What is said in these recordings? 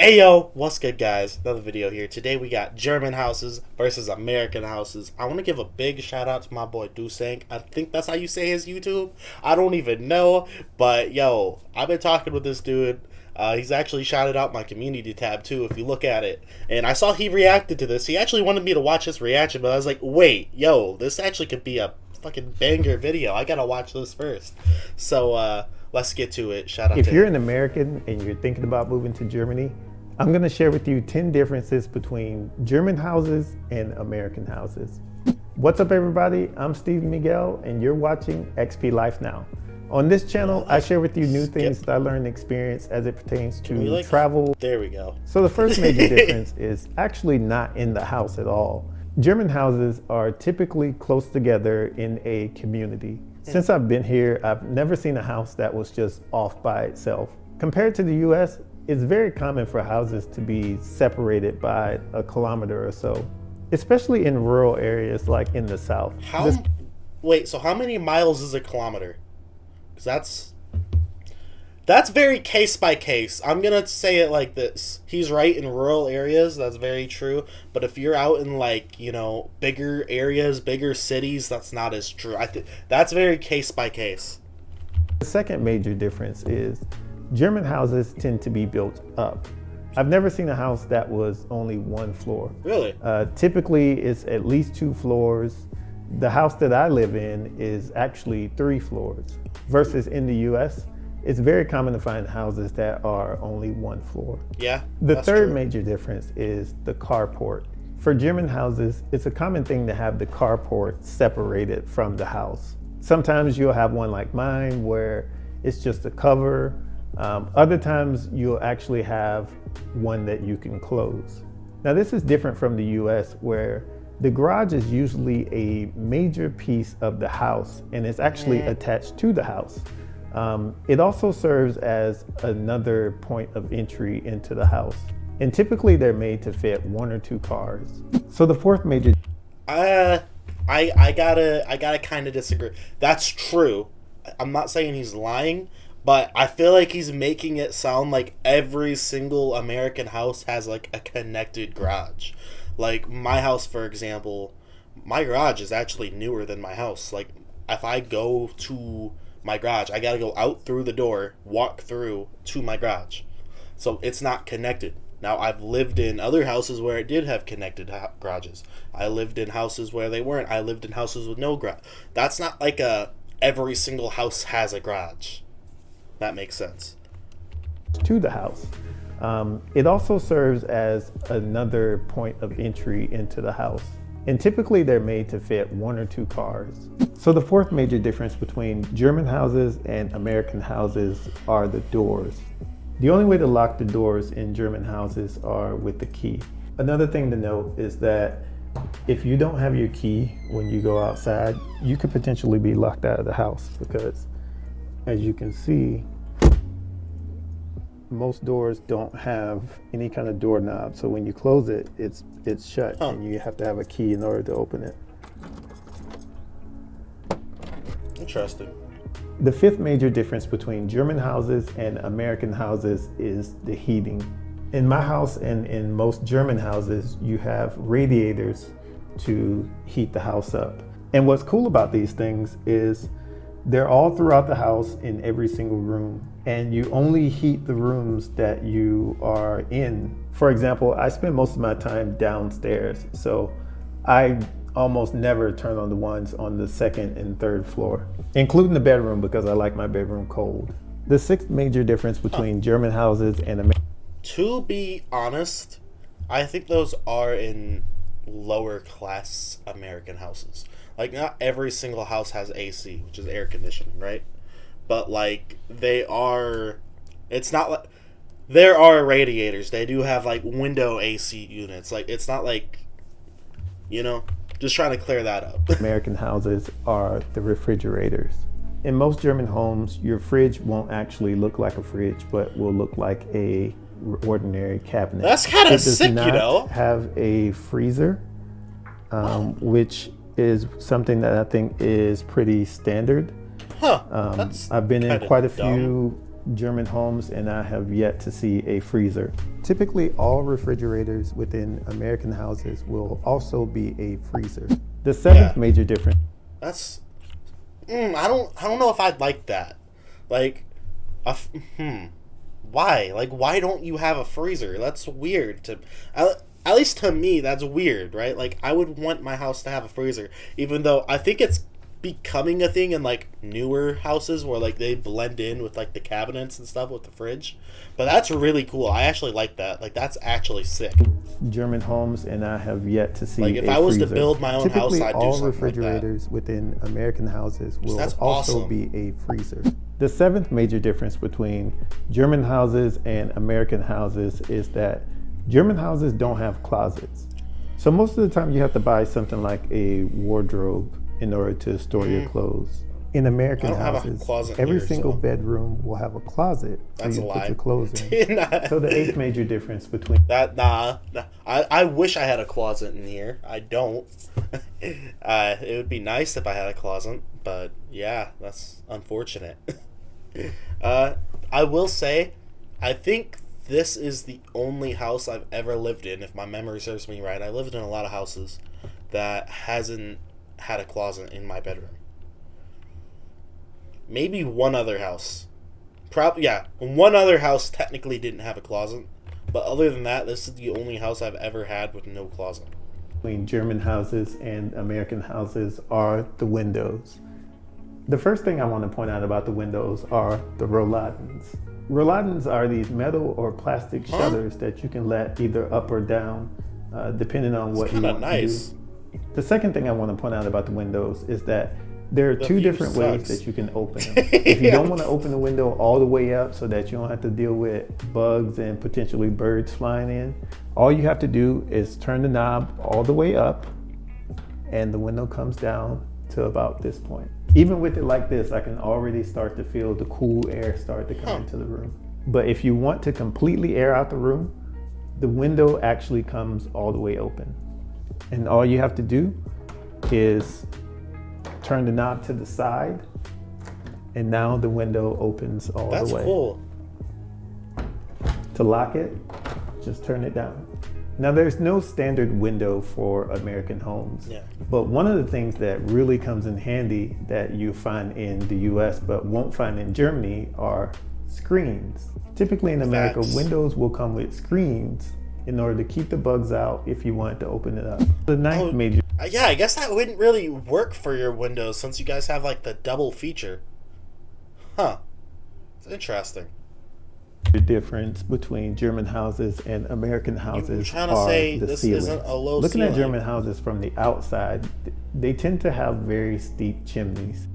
Ayo, what's good guys? Another video here. Today we got German houses versus American houses. I want to give a big shout out to my boy DudeSaysThings. I think that's how you say his YouTube. I don't even know, but yo, I've been talking with this dude. He's actually shouted out my community tab too, if you look at it. And I saw he reacted to this. He actually wanted me to watch his reaction, but I was like, wait, yo, this actually could be a fucking banger video. I gotta watch this first. So, let's get to it. Shout out to him. If you're an American and you're thinking about moving to Germany, I'm going to share with you 10 differences between German houses and American houses. What's up everybody? I'm Steve Miguel and you're watching XP Life Now. On this channel, I share with you new things that I learned and experienced as it pertains to travel. There we go. So the first major difference is actually not in the house at all. German houses are typically close together in a community. Since I've been here, I've never seen a house that was just off by itself. Compared to the US, it's very common for houses to be separated by a kilometer or so, especially in rural areas like in the South. Wait, so how many miles is a kilometer? Because that's very case by case. I'm going to say it like this. He's right in rural areas. That's very true. But if you're out in like, you know, bigger areas, bigger cities, that's not as true. I think that's very case by case. The second major difference is German houses tend to be built up. I've never seen a house that was only one floor. Really? Typically, it's at least 2 floors. The house that I live in is actually 3 floors. Versus in the US, it's very common to find houses that are only 1 floor. Yeah. The third major difference is the carport. For German houses, it's a common thing to have the carport separated from the house. Sometimes you'll have one like mine where it's just a cover. Other times you'll actually have one that you can close. Now this is different from the US where the garage is usually a major piece of the house and it's actually attached to the house. It also serves as another point of entry into the house. And typically they're made to fit 1 or 2 cars. So the fourth major... I gotta kind of disagree. That's true. I'm not saying he's lying, but I feel like he's making it sound like every single American house has like a connected garage. Like my house, for example, my garage is actually newer than my house. Like if I go to my garage, I gotta go out through the door, walk through to my garage. So it's not connected. Now I've lived in other houses where it did have connected garages. I lived in houses where they weren't. I lived in houses with no garage. That's not like every single house has a garage. That makes sense. To the house. It also serves as another point of entry into the house. And typically they're made to fit 1 or 2 cars. So the fourth major difference between German houses and American houses are the doors. The only way to lock the doors in German houses are with the key. Another thing to note is that if you don't have your key when you go outside, you could potentially be locked out of the house because, as you can see, most doors don't have any kind of doorknob. So when you close it, it's shut and you have to have a key in order to open it. Interesting. The fifth major difference between German houses and American houses is the heating. In my house and in most German houses, you have radiators to heat the house up. And what's cool about these things is they're all throughout the house in every single room. And you only heat the rooms that you are in. For example, I spend most of my time downstairs. So I almost never turn on the ones on the 2nd and 3rd floor, including the bedroom because I like my bedroom cold. The sixth major difference between German houses and American... To be honest, I think those are in lower class American houses. Like not every single house has AC, which is air conditioning, right? But like it's not like there are radiators. They do have like window AC units. Like it's not like, you know, just trying to clear that up. American houses are the refrigerators. In most German homes, your fridge won't actually look like a fridge, but will look like a ordinary cabinet. That's kind of sick, you know. It does not have a freezer, which is something that I think is pretty standard. Huh. I've been in quite a few German homes, and I have yet to see a freezer. Typically, all refrigerators within American houses will also be a freezer. The seventh major difference. That's. I don't know if I'd like that. Like, why? Like, why don't you have a freezer? That's weird. At least to me, that's weird, right? Like, I would want my house to have a freezer, even though I think it's becoming a thing in like newer houses where like they blend in with like the cabinets and stuff with the fridge. But that's really cool. I actually like that. Like, that's actually sick. German homes, and I have yet to see like if I was to build my own Typically, house, I'd do all something refrigerators like within American houses will that's also awesome. be a freezer. The seventh major difference between German houses and American houses is that German houses don't have closets. So most of the time you have to buy something like a wardrobe in order to store your clothes. In American houses, every single bedroom will have a closet for you to put your clothes in. So the eighth major difference between I wish I had a closet in here. I don't. It would be nice if I had a closet, but yeah, that's unfortunate. I will say, I think this is the only house I've ever lived in, if my memory serves me right. I lived in a lot of houses that hasn't had a closet in my bedroom. Maybe one other house. One other house technically didn't have a closet. But other than that, this is the only house I've ever had with no closet. Between German houses and American houses are the windows. The first thing I want to point out about the windows are the Rolladens. Rolladens are these metal or plastic shutters that you can let either up or down, depending on what you want to do. The second thing I want to point out about the windows is that there are two different ways that you can open them. If you don't want to open the window all the way up so that you don't have to deal with bugs and potentially birds flying in, all you have to do is turn the knob all the way up and the window comes down to about this point. Even with it like this, I can already start to feel the cool air start to come into the room. But if you want to completely air out the room, the window actually comes all the way open. And all you have to do is turn the knob to the side, and now the window opens all the way. That's cool. To lock it, just turn it down. Now there's no standard window for American homes, but one of the things that really comes in handy that you find in the US but won't find in Germany are screens. Typically in America, windows will come with screens in order to keep the bugs out if you want to open it up. The ninth major. Yeah, I guess that wouldn't really work for your windows since you guys have like the double feature. Huh. It's interesting. The difference between German houses and American houses trying to are say the this ceilings. isn't a low Looking ceiling. at German houses from the outside, they tend to have very steep chimneys.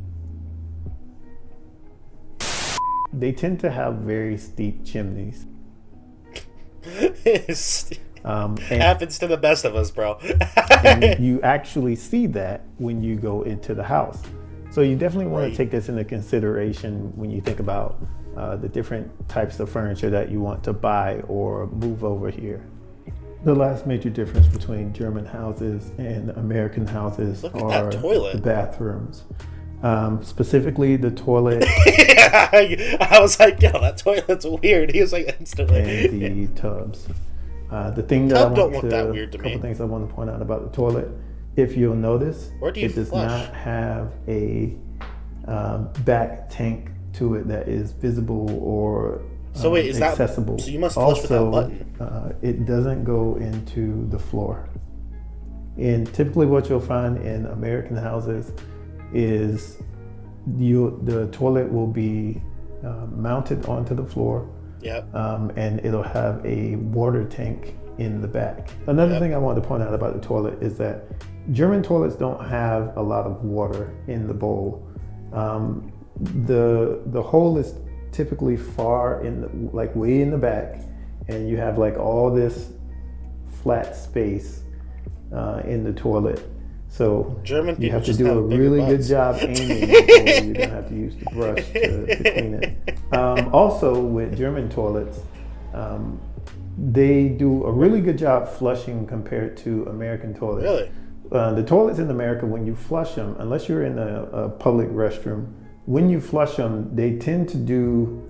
They tend to have very steep chimneys. Happens to the best of us, bro. And you actually see that when you go into the house. So you definitely want to take this into consideration when you think about the different types of furniture that you want to buy or move over here. The last major difference between German houses and American houses are the bathrooms. Specifically the toilet. I was like, yo, that toilet's weird. He was like, instantly. And the tubs. The thing that couple things I want to point out about the toilet. If you'll notice, it does not have a back tank to it that is visible or accessible. So you must flush with that button. It doesn't go into the floor. And typically what you'll find in American houses is the toilet will be mounted onto the floor. And it'll have a water tank in the back. Another thing I want to point out about the toilet is that German toilets don't have a lot of water in the bowl. The hole is typically far in way in the back, and you have like all this flat space in the toilet. So you have to do a really good job aiming, or you're gonna have to use the brush to clean it. Also, with German toilets, they do a really good job flushing compared to American toilets. Really? The toilets in America, when you flush them, unless you're in a public restroom, when you flush them, they tend to do,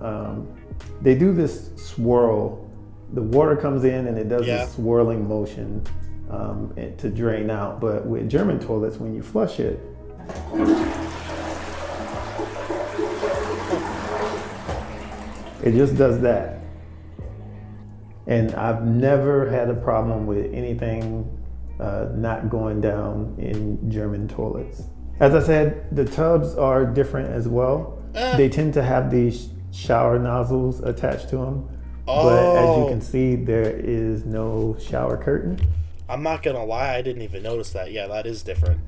they do this swirl. The water comes in and it does this swirling motion to drain out. But with German toilets, when you flush it, it just does that. And I've never had a problem with anything not going down in German toilets. As I said, the tubs are different as well. They tend to have these shower nozzles attached to them. But as you can see, there is no shower curtain. I'm not gonna lie, I didn't even notice that. Yeah, that is different.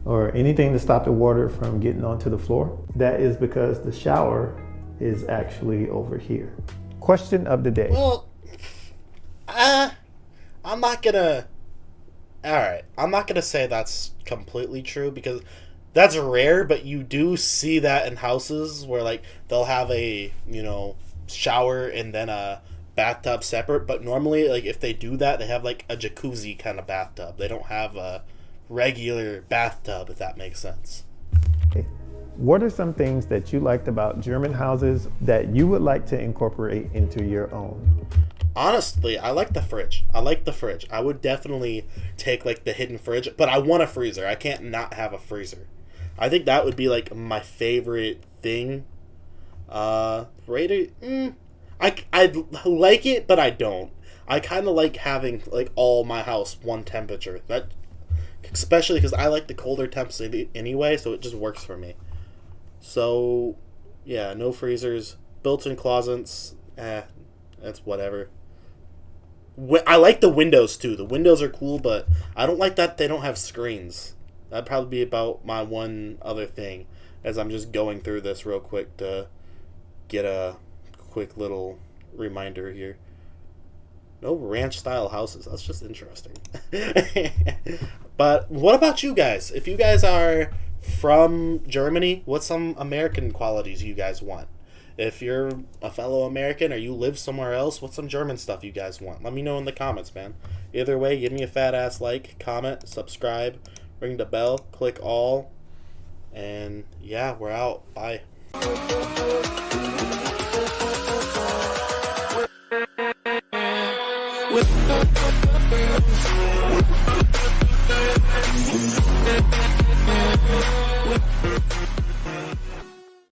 Or anything to stop the water from getting onto the floor. That is because the shower is actually over here. Question of the day. Well, I'm not gonna... Alright, I'm not gonna say that's completely true because that's rare, but you do see that in houses where, like, they'll have a, shower and then a bathtub separate, but normally, like, if they do that, they have, like, a jacuzzi kind of bathtub. They don't have a regular bathtub, if that makes sense. Okay. What are some things that you liked about German houses that you would like to incorporate into your own? Honestly, I like the fridge. I would definitely take, like, the hidden fridge, but I want a freezer. I can't not have a freezer. I think that would be, like, my favorite thing. I like it, but I don't. I kind of like having, like, all my house one temperature. That, especially because I like the colder temps anyway, so it just works for me. So, yeah, no freezers. Built-in closets, that's whatever. I like the windows, too. The windows are cool, but I don't like that they don't have screens. That'd probably be about my one other thing, as I'm just going through this real quick to get a quick little reminder here. No ranch-style houses. That's just interesting. But what about you guys? If you guys are from Germany, what's some American qualities you guys want? If you're a fellow American or you live somewhere else, what's some German stuff you guys want? Let me know in the comments, man. Either way, give me a fat ass like, comment, subscribe, ring the bell, click all, and yeah, we're out. Bye.